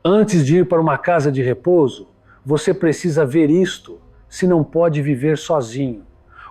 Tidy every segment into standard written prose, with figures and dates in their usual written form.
Antes de ir para uma casa de repouso, você precisa ver isto, se não pode viver sozinho.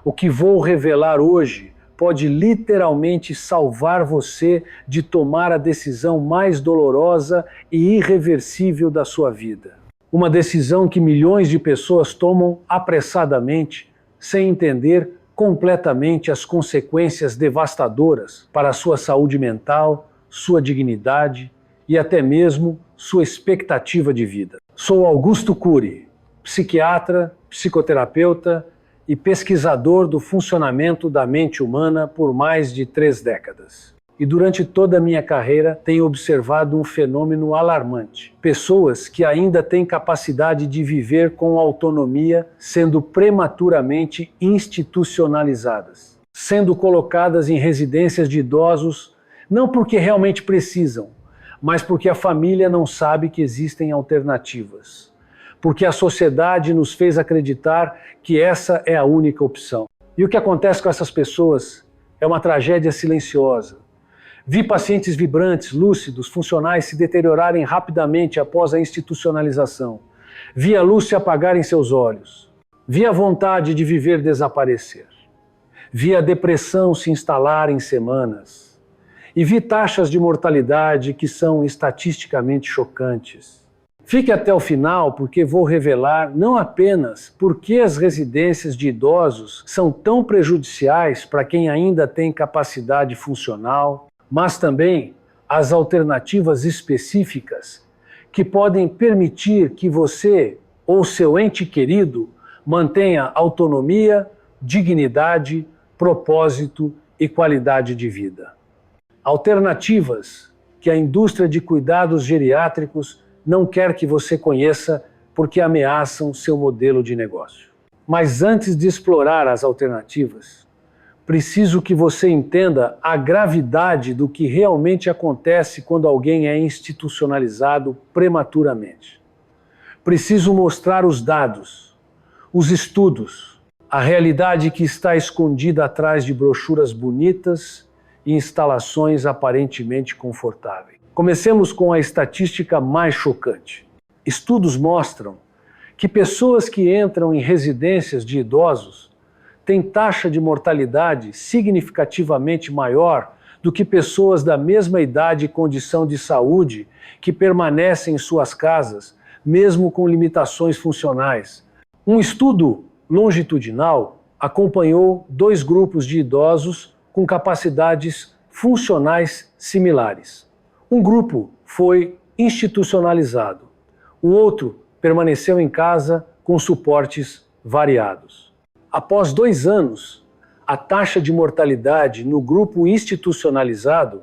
O que vou revelar hoje pode literalmente salvar você de tomar a decisão mais dolorosa e irreversível da sua vida. Uma decisão que milhões de pessoas tomam apressadamente, sem entender completamente as consequências devastadoras para a sua saúde mental, sua dignidade e até mesmo sua expectativa de vida. Sou Augusto Cury, psiquiatra, psicoterapeuta e pesquisador do funcionamento da mente humana por mais de 3 décadas. E durante toda a minha carreira tenho observado um fenômeno alarmante. Pessoas que ainda têm capacidade de viver com autonomia sendo prematuramente institucionalizadas, sendo colocadas em residências de idosos, não porque realmente precisam, mas porque a família não sabe que existem alternativas. Porque a sociedade nos fez acreditar que essa é a única opção. E o que acontece com essas pessoas é uma tragédia silenciosa. Vi pacientes vibrantes, lúcidos, funcionais se deteriorarem rapidamente após a institucionalização. Vi a luz se apagar em seus olhos. Vi a vontade de viver desaparecer. Vi a depressão se instalar em semanas. E vi taxas de mortalidade que são estatisticamente chocantes. Fique até o final porque vou revelar não apenas por que as residências de idosos são tão prejudiciais para quem ainda tem capacidade funcional, mas também as alternativas específicas que podem permitir que você ou seu ente querido mantenha autonomia, dignidade, propósito e qualidade de vida. Alternativas que a indústria de cuidados geriátricos não quer que você conheça porque ameaçam seu modelo de negócio. Mas antes de explorar as alternativas, preciso que você entenda a gravidade do que realmente acontece quando alguém é institucionalizado prematuramente. Preciso mostrar os dados, os estudos, a realidade que está escondida atrás de brochuras bonitas e instalações aparentemente confortáveis. Comecemos com a estatística mais chocante. Estudos mostram que pessoas que entram em residências de idosos têm taxa de mortalidade significativamente maior do que pessoas da mesma idade e condição de saúde que permanecem em suas casas, mesmo com limitações funcionais. Um estudo longitudinal acompanhou 2 grupos de idosos com capacidades funcionais similares. Um grupo foi institucionalizado, o outro permaneceu em casa com suportes variados. Após 2 anos, a taxa de mortalidade no grupo institucionalizado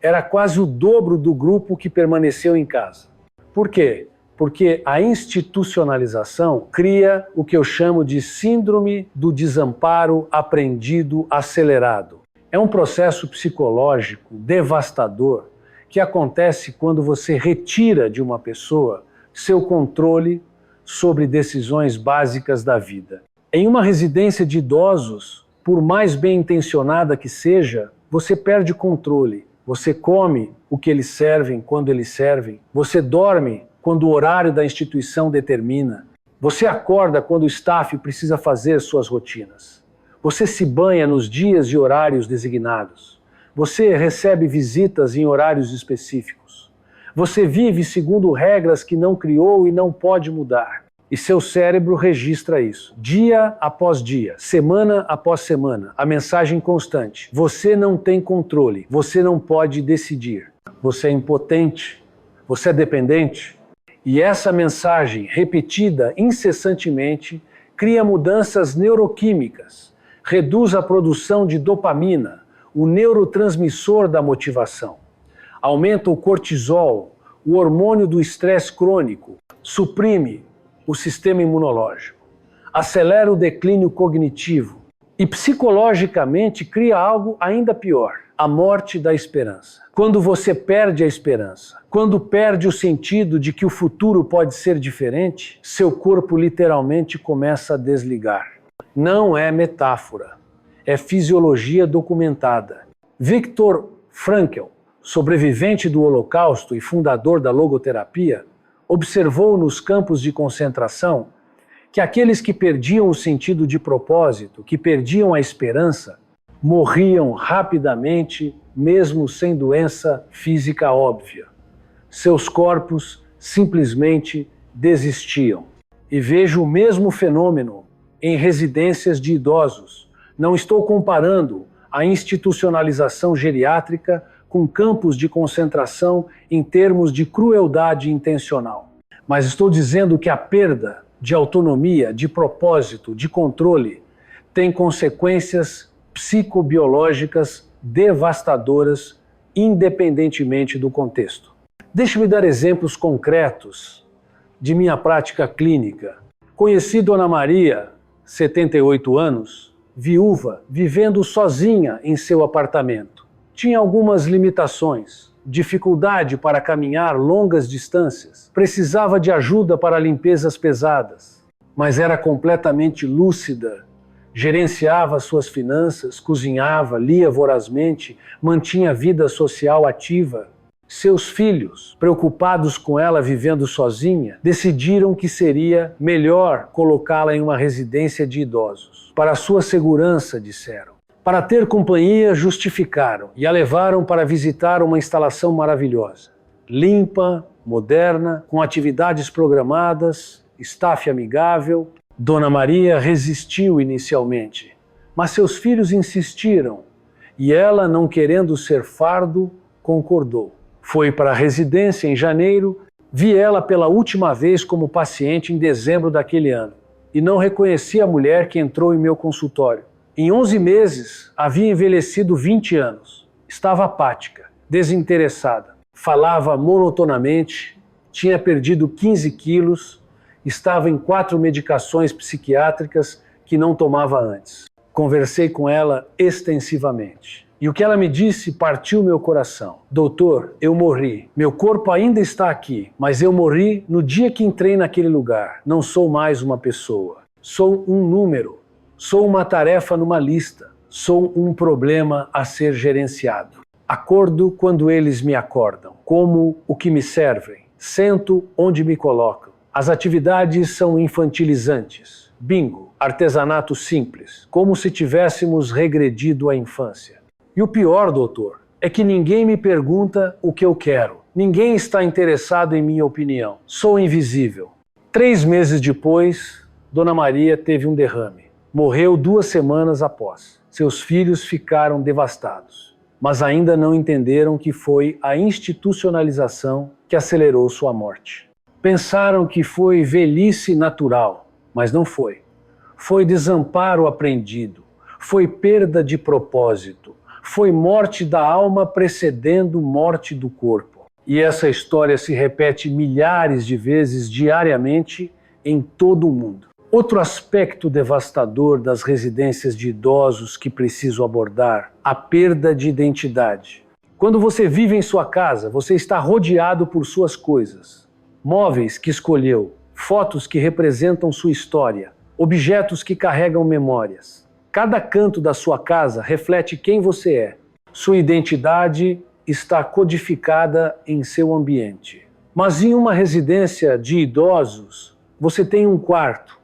era quase o dobro do grupo que permaneceu em casa. Por quê? Porque a institucionalização cria o que eu chamo de síndrome do desamparo aprendido acelerado. É um processo psicológico devastador que acontece quando você retira de uma pessoa seu controle sobre decisões básicas da vida. Em uma residência de idosos, por mais bem intencionada que seja, você perde controle. Você come o que eles servem quando eles servem. Você dorme quando o horário da instituição determina. Você acorda quando o staff precisa fazer suas rotinas. Você se banha nos dias e horários designados. Você recebe visitas em horários específicos. Você vive segundo regras que não criou e não pode mudar. E seu cérebro registra isso. Dia após dia, semana após semana, a mensagem constante. Você não tem controle, você não pode decidir. Você é impotente, você é dependente. E essa mensagem, repetida incessantemente, cria mudanças neuroquímicas, reduz a produção de dopamina, o neurotransmissor da motivação, aumenta o cortisol, o hormônio do estresse crônico, suprime o sistema imunológico, acelera o declínio cognitivo e psicologicamente cria algo ainda pior, a morte da esperança. Quando você perde a esperança, quando perde o sentido de que o futuro pode ser diferente, seu corpo literalmente começa a desligar. Não é metáfora. É fisiologia documentada. Viktor Frankl, sobrevivente do Holocausto e fundador da logoterapia, Observou nos campos de concentração que aqueles que perdiam o sentido de propósito, que perdiam a esperança, morriam rapidamente, mesmo sem doença física óbvia. Seus corpos simplesmente desistiam. E vejo o mesmo fenômeno em residências de idosos. Não estou comparando a institucionalização geriátrica com campos de concentração em termos de crueldade intencional. Mas estou dizendo que a perda de autonomia, de propósito, de controle, tem consequências psicobiológicas devastadoras, independentemente do contexto. Deixe-me dar exemplos concretos de minha prática clínica. Conheci Dona Maria, 78 anos, viúva, vivendo sozinha em seu apartamento. Tinha algumas limitações, dificuldade para caminhar longas distâncias, precisava de ajuda para limpezas pesadas, mas era completamente lúcida, gerenciava suas finanças, cozinhava, lia vorazmente, mantinha vida social ativa. Seus filhos, preocupados com ela vivendo sozinha, decidiram que seria melhor colocá-la em uma residência de idosos. Para sua segurança, disseram. Para ter companhia, justificaram e a levaram para visitar uma instalação maravilhosa. Limpa, moderna, com atividades programadas, staff amigável. Dona Maria resistiu inicialmente, mas seus filhos insistiram e ela, não querendo ser fardo, concordou. Foi para a residência em janeiro, vi ela pela última vez como paciente em dezembro daquele ano e não reconheci a mulher que entrou em meu consultório. Em 11 meses, havia envelhecido 20 anos. Estava apática, desinteressada, falava monotonamente, tinha perdido 15 quilos, estava em 4 medicações psiquiátricas que não tomava antes. Conversei com ela extensivamente. E o que ela me disse partiu meu coração. Doutor, eu morri. Meu corpo ainda está aqui, mas eu morri no dia que entrei naquele lugar. Não sou mais uma pessoa. Sou um número. Sou uma tarefa numa lista. Sou um problema a ser gerenciado. Acordo quando eles me acordam. Como o que me servem. Sento onde me colocam. As atividades são infantilizantes. Bingo, artesanato simples, como se tivéssemos regredido à infância. E o pior, doutor, é que ninguém me pergunta o que eu quero. Ninguém está interessado em minha opinião. Sou invisível. 3 meses depois, Dona Maria teve um derrame. Morreu 2 semanas após. Seus filhos ficaram devastados, mas ainda não entenderam que foi a institucionalização que acelerou sua morte. Pensaram que foi velhice natural, mas não foi. Foi desamparo aprendido, foi perda de propósito, foi morte da alma precedendo morte do corpo. E essa história se repete milhares de vezes diariamente em todo o mundo. Outro aspecto devastador das residências de idosos que preciso abordar, a perda de identidade. Quando você vive em sua casa, você está rodeado por suas coisas. Móveis que escolheu, fotos que representam sua história, objetos que carregam memórias. Cada canto da sua casa reflete quem você é. Sua identidade está codificada em seu ambiente. Mas em uma residência de idosos, você tem um quarto.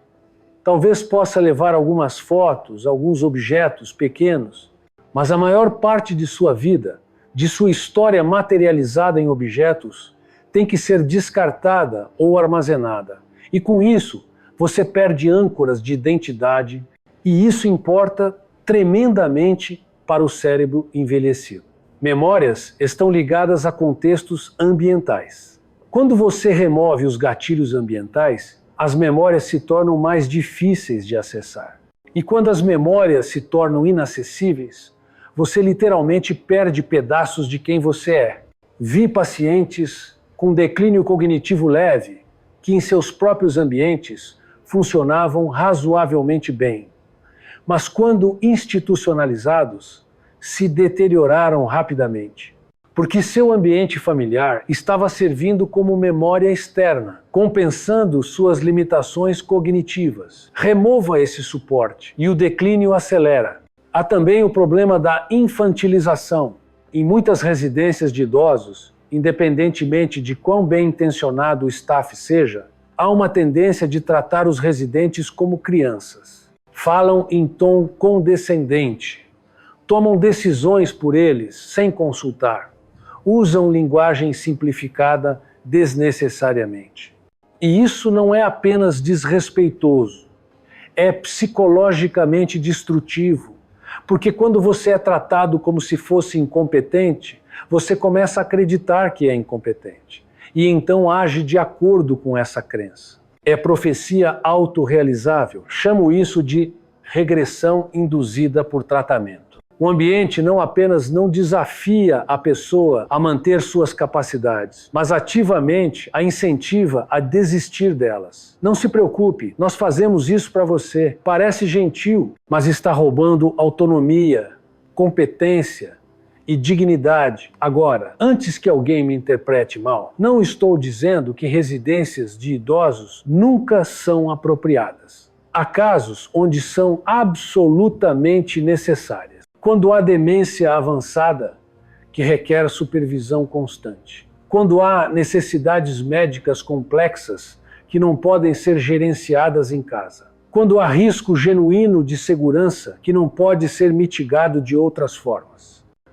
Talvez possa levar algumas fotos, alguns objetos pequenos, mas a maior parte de sua vida, de sua história materializada em objetos, tem que ser descartada ou armazenada. E com isso, você perde âncoras de identidade, e isso importa tremendamente para o cérebro envelhecido. Memórias estão ligadas a contextos ambientais. Quando você remove os gatilhos ambientais, as memórias se tornam mais difíceis de acessar. E quando as memórias se tornam inacessíveis, você literalmente perde pedaços de quem você é. Vi pacientes com declínio cognitivo leve, que em seus próprios ambientes funcionavam razoavelmente bem, mas quando institucionalizados, se deterioraram rapidamente, porque seu ambiente familiar estava servindo como memória externa, compensando suas limitações cognitivas. Remova esse suporte e o declínio acelera. Há também o problema da infantilização. Em muitas residências de idosos, independentemente de quão bem intencionado o staff seja, há uma tendência de tratar os residentes como crianças. Falam em tom condescendente, tomam decisões por eles sem consultar, usam linguagem simplificada desnecessariamente. E isso não é apenas desrespeitoso, é psicologicamente destrutivo, porque quando você é tratado como se fosse incompetente, você começa a acreditar que é incompetente e então age de acordo com essa crença. É profecia autorrealizável. Chamo isso de regressão induzida por tratamento. O ambiente não apenas não desafia a pessoa a manter suas capacidades, mas ativamente a incentiva a desistir delas. Não se preocupe, nós fazemos isso para você. Parece gentil, mas está roubando autonomia, competência e dignidade. Agora, antes que alguém me interprete mal, não estou dizendo que residências de idosos nunca são apropriadas. Há casos onde são absolutamente necessárias. Quando há demência avançada, que requer supervisão constante. Quando há necessidades médicas complexas que não podem ser gerenciadas em casa. Quando há risco genuíno de segurança que não pode ser mitigado de outras formas.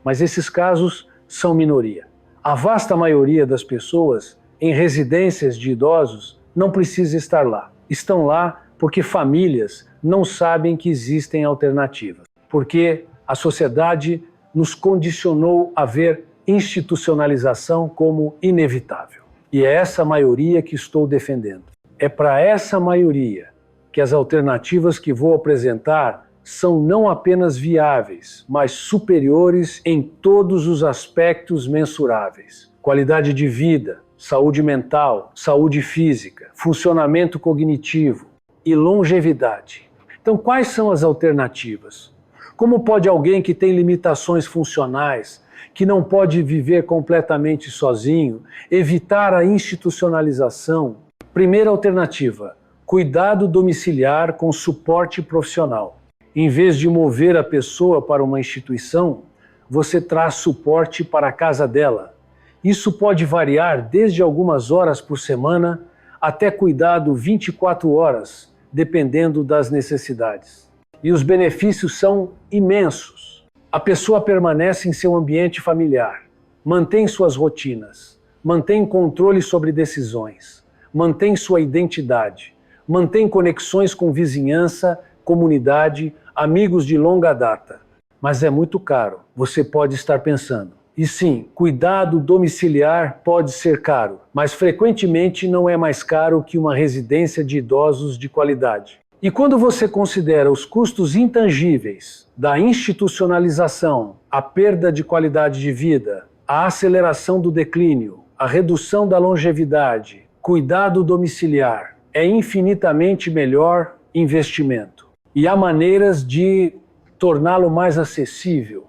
Mas esses casos são minoria. A vasta maioria das pessoas em residências de idosos não precisa estar lá. Estão lá porque famílias não sabem que existem alternativas. Porque a sociedade nos condicionou a ver institucionalização como inevitável. E é essa maioria que estou defendendo. É para essa maioria que as alternativas que vou apresentar são não apenas viáveis, mas superiores em todos os aspectos mensuráveis. Qualidade de vida, saúde mental, saúde física, funcionamento cognitivo e longevidade. Então, quais são as alternativas? Como pode alguém que tem limitações funcionais, que não pode viver completamente sozinho, evitar a institucionalização? Primeira alternativa, cuidado domiciliar com suporte profissional. Em vez de mover a pessoa para uma instituição, você traz suporte para a casa dela. Isso pode variar desde algumas horas por semana até cuidado 24 horas, dependendo das necessidades. E os benefícios são imensos. A pessoa permanece em seu ambiente familiar, mantém suas rotinas, mantém controle sobre decisões, mantém sua identidade, mantém conexões com vizinhança, comunidade, amigos de longa data. Mas é muito caro, você pode estar pensando. E sim, cuidado domiciliar pode ser caro, mas frequentemente não é mais caro que uma residência de idosos de qualidade. E quando você considera os custos intangíveis da institucionalização, a perda de qualidade de vida, a aceleração do declínio, a redução da longevidade, cuidado domiciliar, é infinitamente melhor investimento. E há maneiras de torná-lo mais acessível.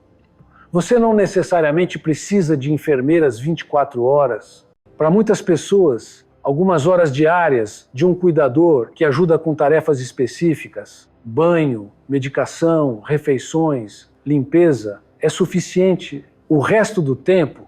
Você não necessariamente precisa de enfermeiras 24 horas. Para muitas pessoas, algumas horas diárias de um cuidador que ajuda com tarefas específicas, banho, medicação, refeições, limpeza, é suficiente. O resto do tempo,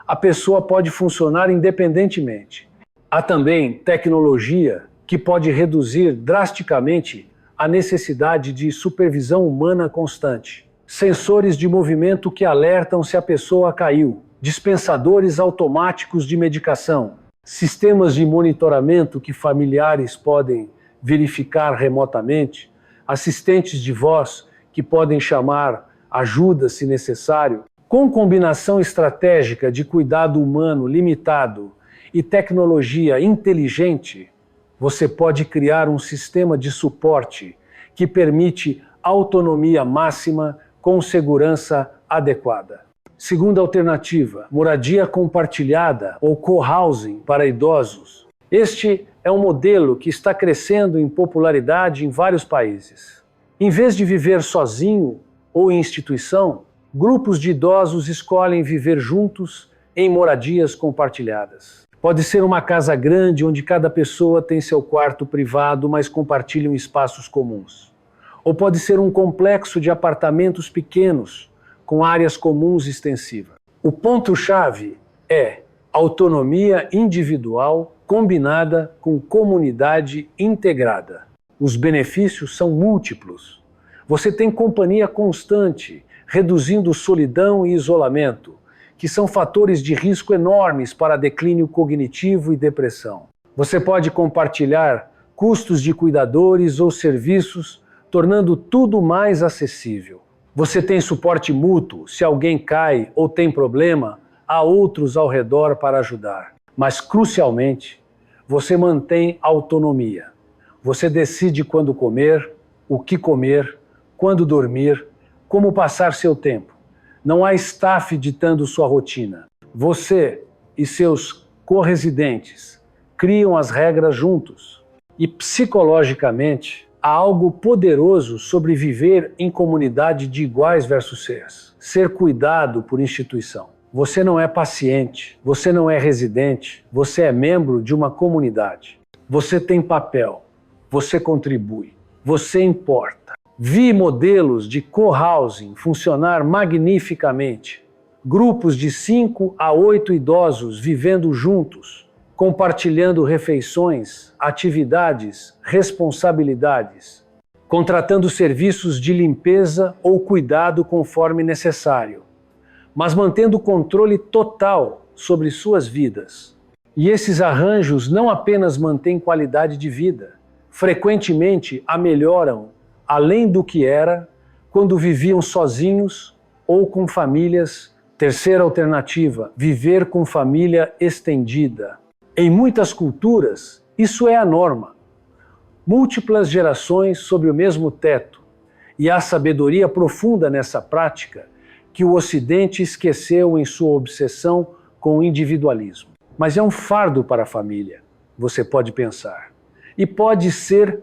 a pessoa pode funcionar independentemente. Há também tecnologia que pode reduzir drasticamente a necessidade de supervisão humana constante. Sensores de movimento que alertam se a pessoa caiu, dispensadores automáticos de medicação, sistemas de monitoramento que familiares podem verificar remotamente, assistentes de voz que podem chamar ajuda se necessário. Com combinação estratégica de cuidado humano limitado e tecnologia inteligente, você pode criar um sistema de suporte que permite autonomia máxima com segurança adequada. Segunda alternativa, moradia compartilhada ou co-housing para idosos. Este é um modelo que está crescendo em popularidade em vários países. Em vez de viver sozinho ou em instituição, grupos de idosos escolhem viver juntos em moradias compartilhadas. Pode ser uma casa grande onde cada pessoa tem seu quarto privado, mas compartilham espaços comuns. Ou pode ser um complexo de apartamentos pequenos, com áreas comuns extensivas. O ponto-chave é Autonomia individual combinada com comunidade integrada. Os benefícios são múltiplos. Você tem companhia constante, reduzindo solidão e isolamento, que são fatores de risco enormes para declínio cognitivo e depressão. Você pode compartilhar custos de cuidadores ou serviços, tornando tudo mais acessível. Você tem suporte mútuo, se alguém cai ou tem problema, há outros ao redor para ajudar. Mas, crucialmente, você mantém autonomia. Você decide quando comer, o que comer, quando dormir, como passar seu tempo. Não há staff ditando sua rotina. Você e seus corresidentes criam as regras juntos. E psicologicamente, há algo poderoso sobre viver em comunidade de iguais versus seres. Ser cuidado por instituição. Você não é paciente, você não é residente, você é membro de uma comunidade. Você tem papel, você contribui, você importa. Vi modelos de co-housing funcionar magnificamente. Grupos de 5 a 8 idosos vivendo juntos, compartilhando refeições, atividades, responsabilidades, contratando serviços de limpeza ou cuidado conforme necessário, mas mantendo controle total sobre suas vidas. E esses arranjos não apenas mantêm qualidade de vida, frequentemente a melhoram além do que era quando viviam sozinhos ou com famílias. Terceira alternativa, viver com família estendida. Em muitas culturas, isso é a norma. Múltiplas gerações sob o mesmo teto. E há sabedoria profunda nessa prática que o Ocidente esqueceu em sua obsessão com o individualismo. Mas é um fardo para a família, você pode pensar. E pode ser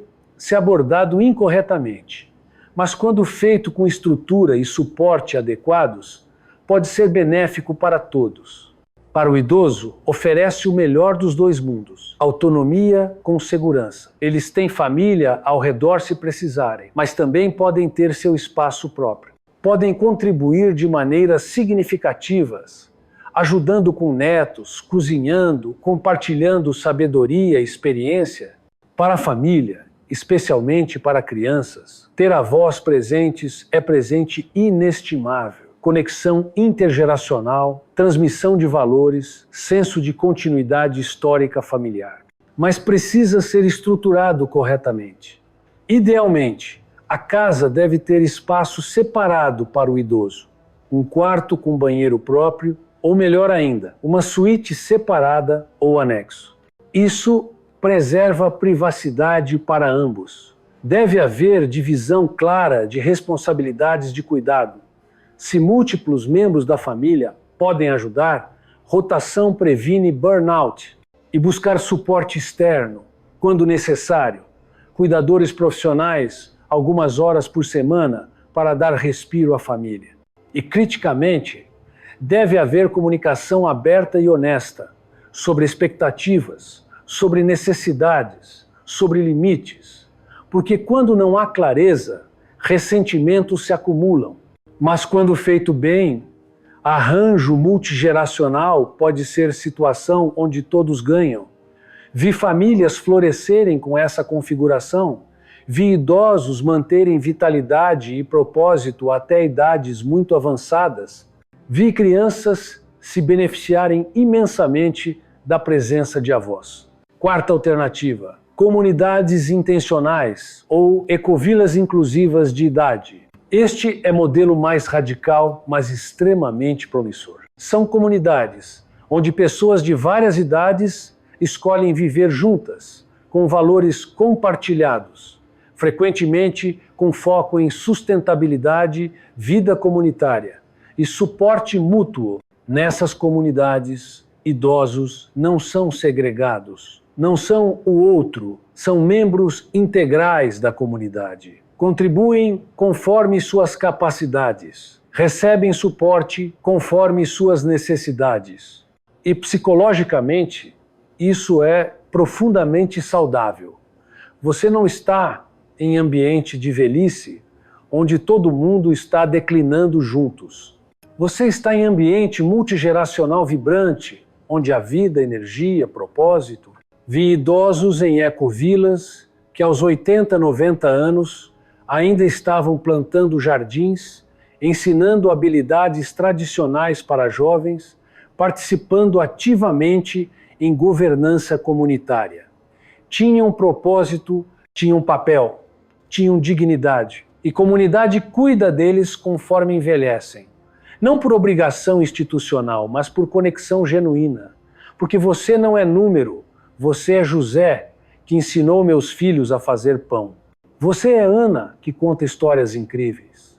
abordado incorretamente. Mas quando feito com estrutura e suporte adequados, pode ser benéfico para todos. Para o idoso, oferece o melhor dos dois mundos, autonomia com segurança. Eles têm família ao redor se precisarem, mas também podem ter seu espaço próprio. Podem contribuir de maneiras significativas, ajudando com netos, cozinhando, compartilhando sabedoria e experiência. Para a família, especialmente para crianças, ter avós presentes é presente inestimável. Conexão intergeracional, transmissão de valores, senso de continuidade histórica familiar. Mas precisa ser estruturado corretamente. Idealmente, a casa deve ter espaço separado para o idoso, um quarto com banheiro próprio, ou melhor ainda, uma suíte separada ou anexo. Isso preserva a privacidade para ambos. Deve haver divisão clara de responsabilidades de cuidado. Se múltiplos membros da família podem ajudar, rotação previne burnout. E buscar suporte externo, quando necessário. Cuidadores profissionais, algumas horas por semana, para dar respiro à família. E, criticamente, deve haver comunicação aberta e honesta sobre expectativas, sobre necessidades, sobre limites. Porque quando não há clareza, ressentimentos se acumulam. Mas quando feito bem, arranjo multigeracional pode ser situação onde todos ganham. Vi famílias florescerem com essa configuração, vi idosos manterem vitalidade e propósito até idades muito avançadas, vi crianças se beneficiarem imensamente da presença de avós. Quarta alternativa, comunidades intencionais ou ecovilas inclusivas de idade. Este é modelo mais radical, mas extremamente promissor. São comunidades onde pessoas de várias idades escolhem viver juntas, com valores compartilhados, frequentemente com foco em sustentabilidade, vida comunitária e suporte mútuo. Nessas comunidades, idosos não são segregados, não são o outro, são membros integrais da comunidade. Contribuem conforme suas capacidades, recebem suporte conforme suas necessidades. E psicologicamente, isso é profundamente saudável. Você não está em ambiente de velhice, onde todo mundo está declinando juntos. Você está em ambiente multigeracional vibrante, onde há vida, energia, propósito. Vi idosos em ecovilas que aos 80, 90 anos ainda estavam plantando jardins, ensinando habilidades tradicionais para jovens, participando ativamente em governança comunitária. Tinham propósito, tinham papel, tinham dignidade. E comunidade cuida deles conforme envelhecem. Não por obrigação institucional, mas por conexão genuína. Porque você não é número, você é José, que ensinou meus filhos a fazer pão. Você é Ana, que conta histórias incríveis.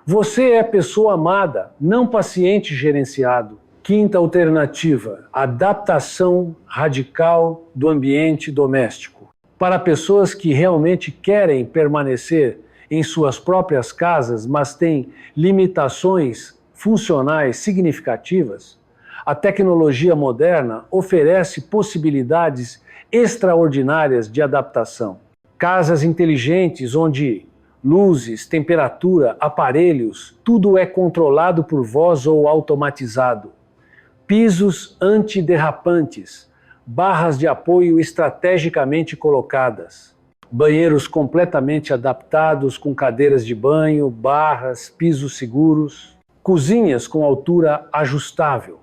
Você é pessoa amada, não paciente gerenciado. Quinta alternativa, adaptação radical do ambiente doméstico. Para pessoas que realmente querem permanecer em suas próprias casas, mas têm limitações funcionais significativas, a tecnologia moderna oferece possibilidades extraordinárias de adaptação. Casas inteligentes onde luzes, temperatura, aparelhos, tudo é controlado por voz ou automatizado. Pisos antiderrapantes, barras de apoio estrategicamente colocadas. Banheiros completamente adaptados com cadeiras de banho, barras, pisos seguros. Cozinhas com altura ajustável.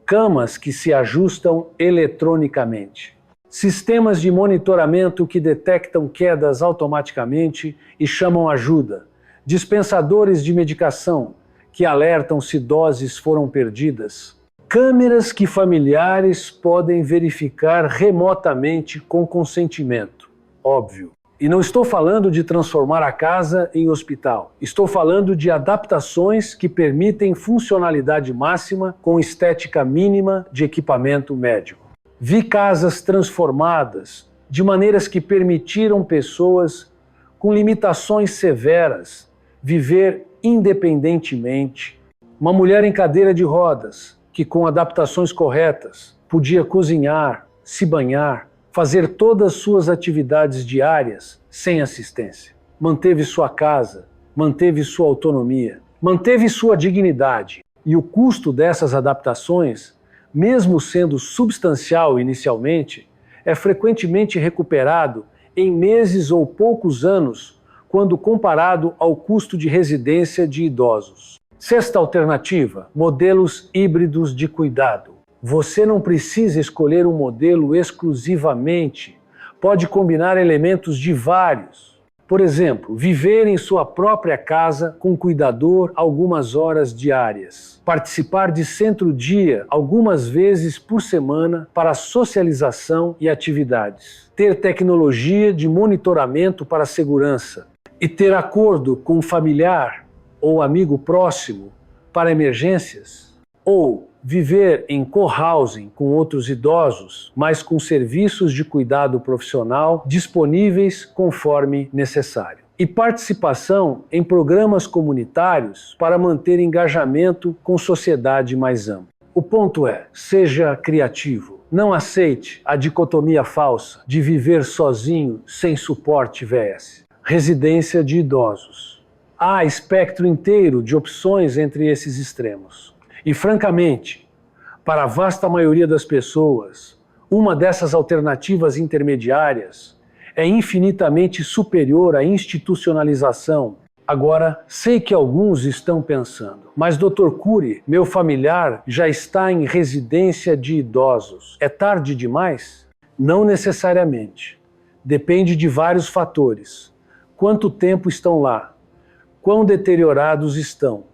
Camas que se ajustam eletronicamente. Sistemas de monitoramento que detectam quedas automaticamente e chamam ajuda. Dispensadores de medicação que alertam se doses foram perdidas. Câmeras que familiares podem verificar remotamente com consentimento. Óbvio. E não estou falando de transformar a casa em hospital. Estou falando de adaptações que permitem funcionalidade máxima com estética mínima de equipamento médico. Vi casas transformadas de maneiras que permitiram pessoas com limitações severas viver independentemente. Uma mulher em cadeira de rodas que, com adaptações corretas, podia cozinhar, se banhar, fazer todas suas atividades diárias sem assistência. Manteve sua casa, manteve sua autonomia, manteve sua dignidade. E o custo dessas adaptações, mesmo sendo substancial inicialmente, é frequentemente recuperado em meses ou poucos anos, quando comparado ao custo de residência de idosos. Sexta alternativa, modelos híbridos de cuidado. Você não precisa escolher um modelo exclusivamente. Pode combinar elementos de vários. Por exemplo, viver em sua própria casa com cuidador algumas horas diárias. Participar de centro-dia algumas vezes por semana para socialização e atividades. Ter tecnologia de monitoramento para segurança. E ter acordo com um familiar ou amigo próximo para emergências. Ou viver em co-housing com outros idosos, mas com serviços de cuidado profissional disponíveis conforme necessário. E participação em programas comunitários para manter engajamento com sociedade mais ampla. O ponto é, seja criativo. Não aceite a dicotomia falsa de viver sozinho sem suporte vs. residência de idosos. Há espectro inteiro de opções entre esses extremos. E, francamente, para a vasta maioria das pessoas, uma dessas alternativas intermediárias é infinitamente superior à institucionalização. Agora, sei que alguns estão pensando, mas Dr. Cury, meu familiar, já está em residência de idosos. É tarde demais? Não necessariamente. Depende de vários fatores. Quanto tempo estão lá? Quão deteriorados estão?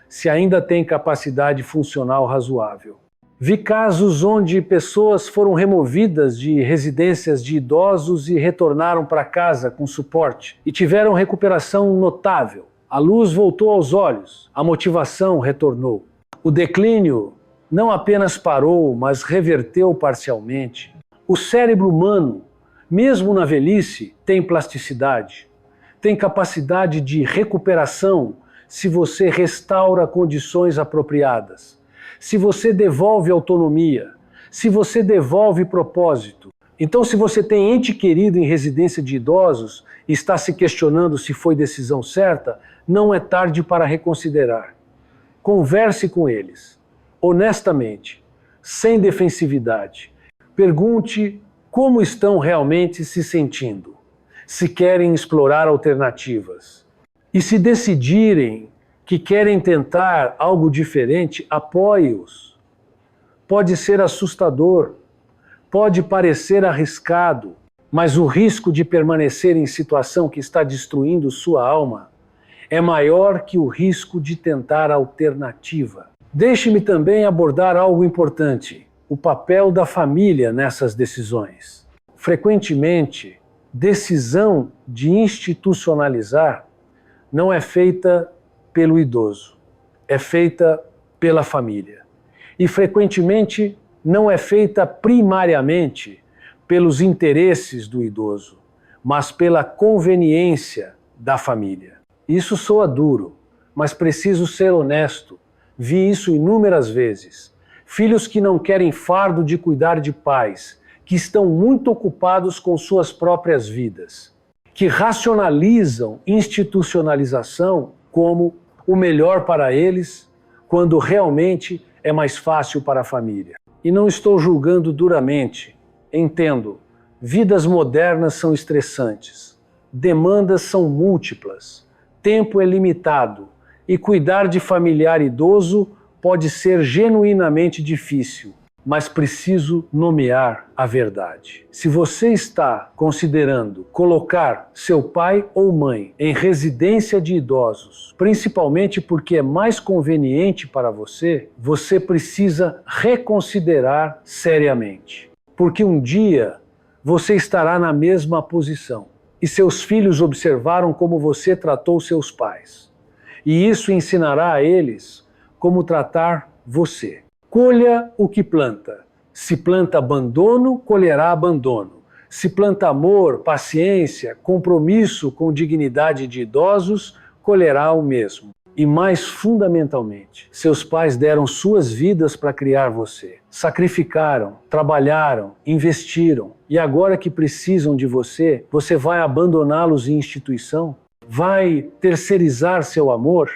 Se ainda têm capacidade funcional razoável. Vi casos onde pessoas foram removidas de residências de idosos e retornaram para casa com suporte e tiveram recuperação notável. A luz voltou aos olhos, a motivação retornou. O declínio não apenas parou, mas reverteu parcialmente. O cérebro humano, mesmo na velhice, tem plasticidade, tem capacidade de recuperação se você restaura condições apropriadas, se você devolve autonomia, se você devolve propósito. Então, se você tem ente querido em residência de idosos e está se questionando se foi decisão certa, não é tarde para reconsiderar. Converse com eles, honestamente. sem defensividade. Pergunte como estão realmente se sentindo, se querem explorar alternativas. E se decidirem que querem tentar algo diferente, apoie-os. Pode ser assustador, pode parecer arriscado, mas o risco de permanecer em situação que está destruindo sua alma é maior que o risco de tentar alternativa. Deixe-me também abordar algo importante: o papel da família nessas decisões. Frequentemente, decisão de institucionalizar não é feita pelo idoso, é feita pela família. E frequentemente não é feita primariamente pelos interesses do idoso, mas pela conveniência da família. Isso soa duro, mas preciso ser honesto. Vi isso inúmeras vezes. Filhos que não querem fardo de cuidar de pais, que estão muito ocupados com suas próprias vidas, que racionalizam institucionalização como o melhor para eles, quando realmente é mais fácil para a família. E não estou julgando duramente. Entendo, vidas modernas são estressantes, demandas são múltiplas, tempo é limitado e cuidar de familiar idoso pode ser genuinamente difícil, mas preciso nomear a verdade. Se você está considerando colocar seu pai ou mãe em residência de idosos, principalmente porque é mais conveniente para você, você precisa reconsiderar seriamente. Porque um dia você estará na mesma posição e seus filhos observaram como você tratou seus pais. E isso ensinará a eles como tratar você. Colha o que planta. Se planta abandono, colherá abandono. Se planta amor, paciência, compromisso com dignidade de idosos, colherá o mesmo. E mais fundamentalmente, seus pais deram suas vidas para criar você. Sacrificaram, trabalharam, investiram. E agora que precisam de você, você vai abandoná-los em instituição? Vai terceirizar seu amor?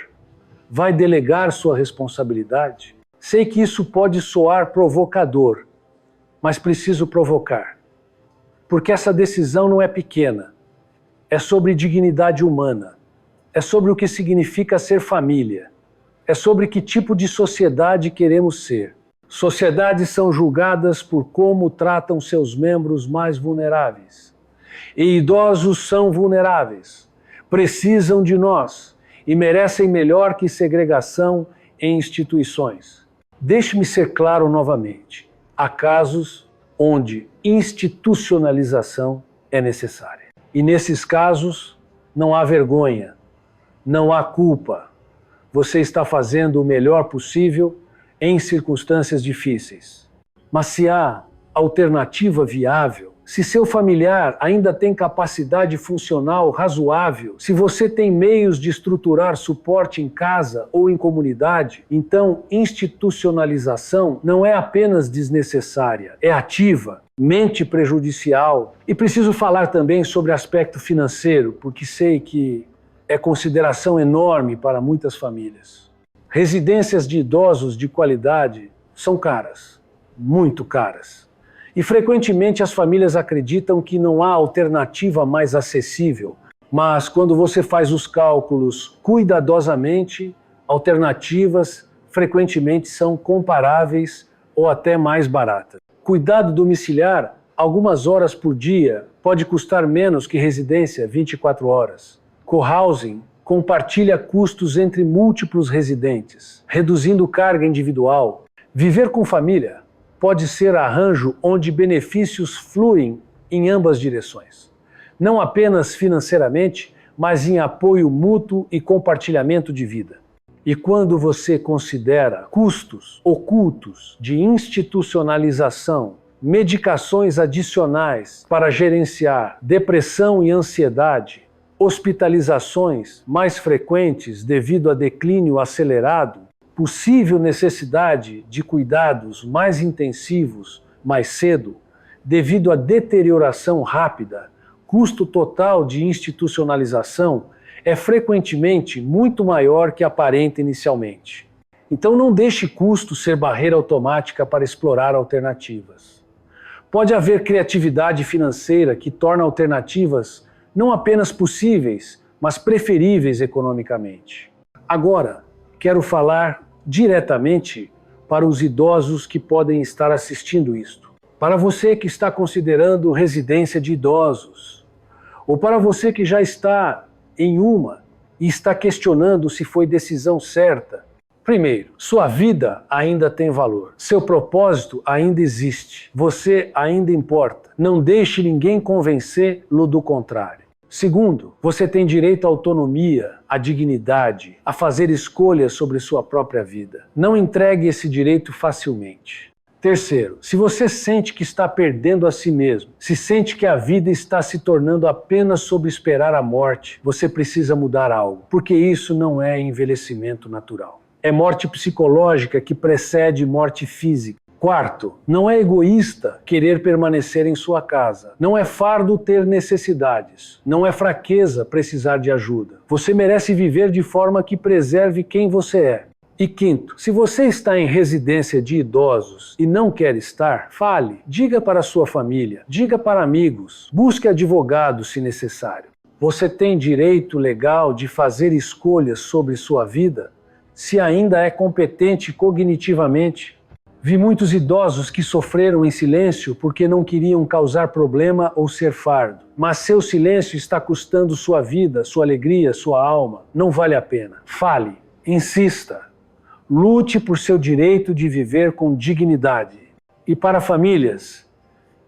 Vai delegar sua responsabilidade? Sei que isso pode soar provocador, mas preciso provocar. Porque essa decisão não é pequena. É sobre dignidade humana. É sobre o que significa ser família. É sobre que tipo de sociedade queremos ser. Sociedades são julgadas por como tratam seus membros mais vulneráveis. E idosos são vulneráveis. Precisam de nós e merecem melhor que segregação em instituições. Deixe-me ser claro novamente. Há casos onde institucionalização é necessária. E nesses casos não há vergonha. Não há culpa. Você está fazendo o melhor possível em circunstâncias difíceis. Mas se há alternativa viável, se seu familiar ainda tem capacidade funcional razoável, se você tem meios de estruturar suporte em casa ou em comunidade, então institucionalização não é apenas desnecessária, é ativa, mente prejudicial. E preciso falar também sobre aspecto financeiro, porque sei que é consideração enorme para muitas famílias. Residências de idosos de qualidade são caras, muito caras. E frequentemente as famílias acreditam que não há alternativa mais acessível. Mas quando você faz os cálculos cuidadosamente, alternativas frequentemente são comparáveis ou até mais baratas. Cuidado domiciliar, algumas horas por dia, pode custar menos que residência 24 horas. Co-housing compartilha custos entre múltiplos residentes, reduzindo carga individual. Viver com família pode ser arranjo onde benefícios fluem em ambas direções. Não apenas financeiramente, mas em apoio mútuo e compartilhamento de vida. E quando você considera custos ocultos de institucionalização, medicações adicionais para gerenciar depressão e ansiedade, hospitalizações mais frequentes devido a declínio acelerado, possível necessidade de cuidados mais intensivos mais cedo, devido à deterioração rápida, custo total de institucionalização é frequentemente muito maior que aparenta inicialmente. Então não deixe custo ser barreira automática para explorar alternativas. Pode haver criatividade financeira que torna alternativas não apenas possíveis, mas preferíveis economicamente. Agora, quero falar diretamente para os idosos que podem estar assistindo isto. Para você que está considerando residência de idosos, ou para você que já está em uma e está questionando se foi decisão certa. Primeiro, sua vida ainda tem valor. Seu propósito ainda existe. Você ainda importa. Não deixe ninguém convencê-lo do contrário. Segundo, você tem direito à autonomia, à dignidade, a fazer escolhas sobre sua própria vida. Não entregue esse direito facilmente. Terceiro, se você sente que está perdendo a si mesmo, se sente que a vida está se tornando apenas sobre esperar a morte, você precisa mudar algo, porque isso não é envelhecimento natural. É morte psicológica que precede morte física. Quarto, não é egoísta querer permanecer em sua casa. Não é fardo ter necessidades. Não é fraqueza precisar de ajuda. Você merece viver de forma que preserve quem você é. E quinto, se você está em residência de idosos e não quer estar, fale, diga para sua família, diga para amigos, busque advogado se necessário. Você tem direito legal de fazer escolhas sobre sua vida se ainda é competente cognitivamente. Vi muitos idosos que sofreram em silêncio porque não queriam causar problema ou ser fardo. Mas seu silêncio está custando sua vida, sua alegria, sua alma. Não vale a pena. Fale, insista. Lute por seu direito de viver com dignidade. E para famílias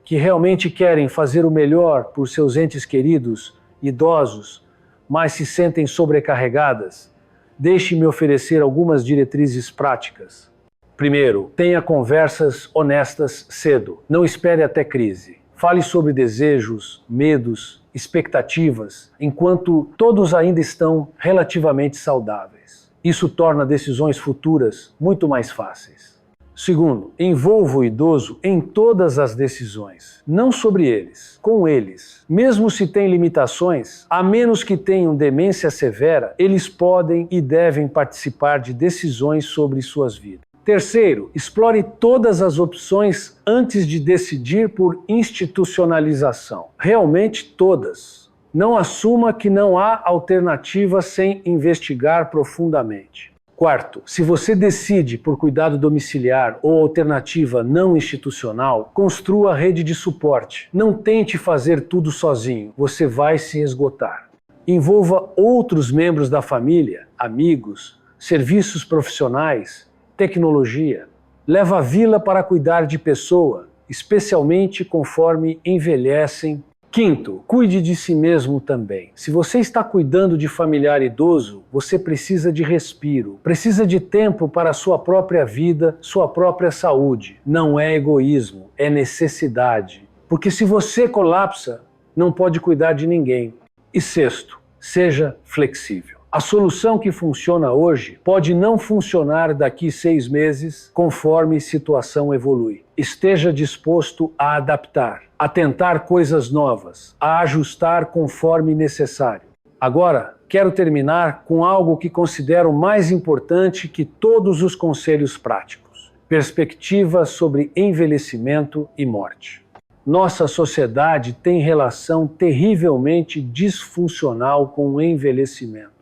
que realmente querem fazer o melhor por seus entes queridos, idosos, mas se sentem sobrecarregadas, deixe-me oferecer algumas diretrizes práticas. Primeiro, tenha conversas honestas cedo. Não espere até crise. Fale sobre desejos, medos, expectativas, enquanto todos ainda estão relativamente saudáveis. Isso torna decisões futuras muito mais fáceis. Segundo, envolva o idoso em todas as decisões, não sobre eles, com eles. Mesmo se têm limitações, a menos que tenham demência severa, eles podem e devem participar de decisões sobre suas vidas. Terceiro, explore todas as opções antes de decidir por institucionalização. Realmente todas. Não assuma que não há alternativa sem investigar profundamente. Quarto, se você decide por cuidado domiciliar ou alternativa não institucional, construa rede de suporte. Não tente fazer tudo sozinho, você vai se esgotar. Envolva outros membros da família, amigos, serviços profissionais, tecnologia. Leva a vila para cuidar de pessoa, especialmente conforme envelhecem. Quinto, cuide de si mesmo também. Se você está cuidando de familiar idoso, você precisa de respiro, precisa de tempo para a sua própria vida, sua própria saúde. Não é egoísmo, é necessidade. Porque se você colapsa, não pode cuidar de ninguém. E sexto, seja flexível. A solução que funciona hoje pode não funcionar daqui 6 meses, conforme a situação evolui. Esteja disposto a adaptar, a tentar coisas novas, a ajustar conforme necessário. Agora, quero terminar com algo que considero mais importante que todos os conselhos práticos: perspectiva sobre envelhecimento e morte. Nossa sociedade tem relação terrivelmente disfuncional com o envelhecimento.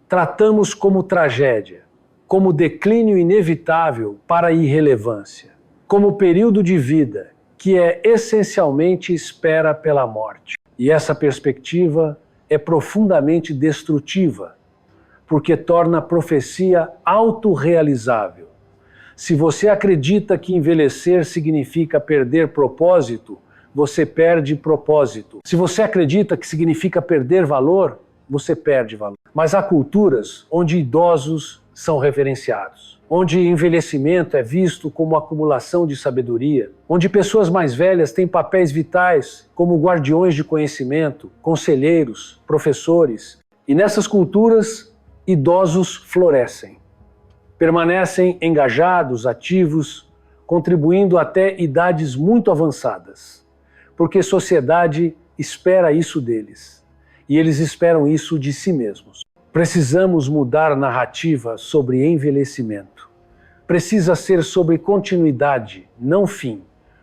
Tratamos como tragédia, como declínio inevitável para a irrelevância, como período de vida que é essencialmente espera pela morte. E essa perspectiva é profundamente destrutiva, porque torna a profecia autorrealizável. Se você acredita que envelhecer significa perder propósito, você perde propósito. Se você acredita que significa perder valor, você perde valor. Mas há culturas onde idosos são reverenciados, onde envelhecimento é visto como acumulação de sabedoria, onde pessoas mais velhas têm papéis vitais como guardiões de conhecimento, conselheiros, professores. E nessas culturas, idosos florescem, permanecem engajados, ativos, contribuindo até idades muito avançadas, porque a sociedade espera isso deles. E eles esperam isso de si mesmos. Precisamos mudar a narrativa sobre envelhecimento. precisa ser sobre continuidade, não fim,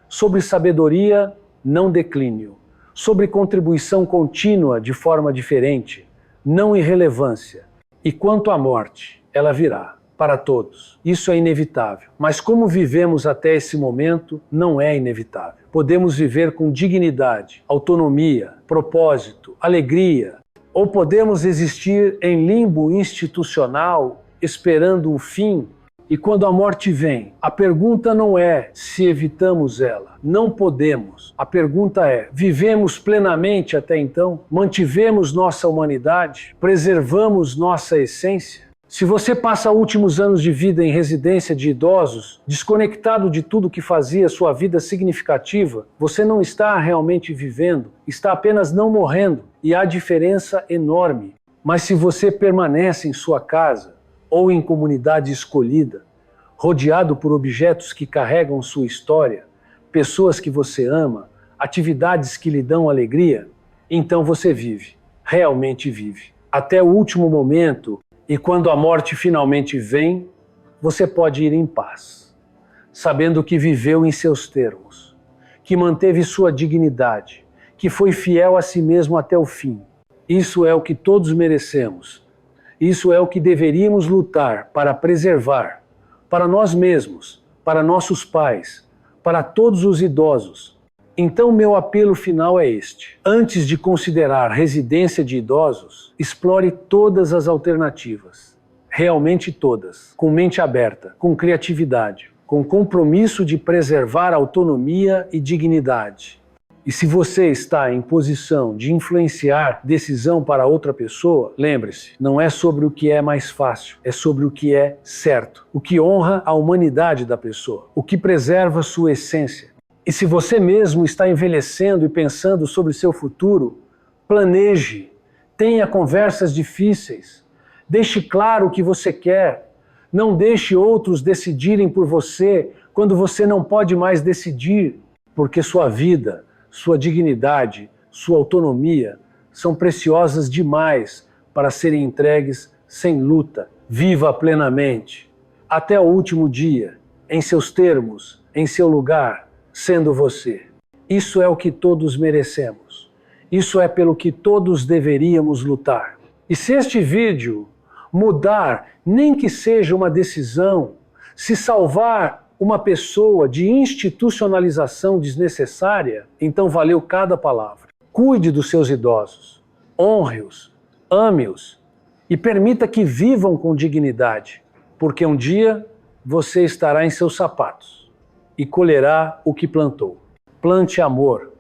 sobre sabedoria, não declínio, sobre contribuição contínua de forma diferente, não irrelevância. E quanto à morte, ela virá para todos. Isso é inevitável. Mas como vivemos até esse momento, não é inevitável. Podemos viver com dignidade, autonomia, propósito, alegria, ou podemos existir em limbo institucional, esperando o fim. E quando a morte vem, a pergunta não é se evitamos ela. Não podemos. A pergunta é: vivemos plenamente até então? Mantivemos nossa humanidade? Preservamos nossa essência? Se você passa últimos anos de vida em residência de idosos, desconectado de tudo que fazia sua vida significativa, você não está realmente vivendo, está apenas não morrendo, e há diferença enorme. Mas se você permanece em sua casa, ou em comunidade escolhida, rodeado por objetos que carregam sua história, pessoas que você ama, atividades que lhe dão alegria, então você vive, realmente vive. Até o último momento. E quando a morte finalmente vem, você pode ir em paz, sabendo que viveu em seus termos, que manteve sua dignidade, que foi fiel a si mesmo até o fim. Isso é o que todos merecemos. Isso é o que deveríamos lutar para preservar, para nós mesmos, para nossos pais, para todos os idosos. Então, meu apelo final é este. Antes de considerar residência de idosos, explore todas as alternativas. Realmente todas. Com mente aberta, com criatividade, com compromisso de preservar autonomia e dignidade. E se você está em posição de influenciar decisão para outra pessoa, lembre-se, não é sobre o que é mais fácil, é sobre o que é certo, o que honra a humanidade da pessoa, o que preserva sua essência. E se você mesmo está envelhecendo e pensando sobre seu futuro, planeje, tenha conversas difíceis, deixe claro o que você quer, não deixe outros decidirem por você quando você não pode mais decidir, porque sua vida, sua dignidade, sua autonomia são preciosas demais para serem entregues sem luta. Viva plenamente, até o último dia, em seus termos, em seu lugar, sendo você. Isso é o que todos merecemos. Isso é pelo que todos deveríamos lutar. E se este vídeo mudar, nem que seja uma decisão, se salvar uma pessoa de institucionalização desnecessária, então valeu cada palavra. Cuide dos seus idosos, honre-os, ame-os e permita que vivam com dignidade, porque um dia você estará em seus sapatos e colherá o que plantou. Plante amor,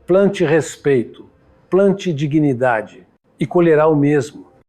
plante respeito, plante dignidade e colherá o mesmo.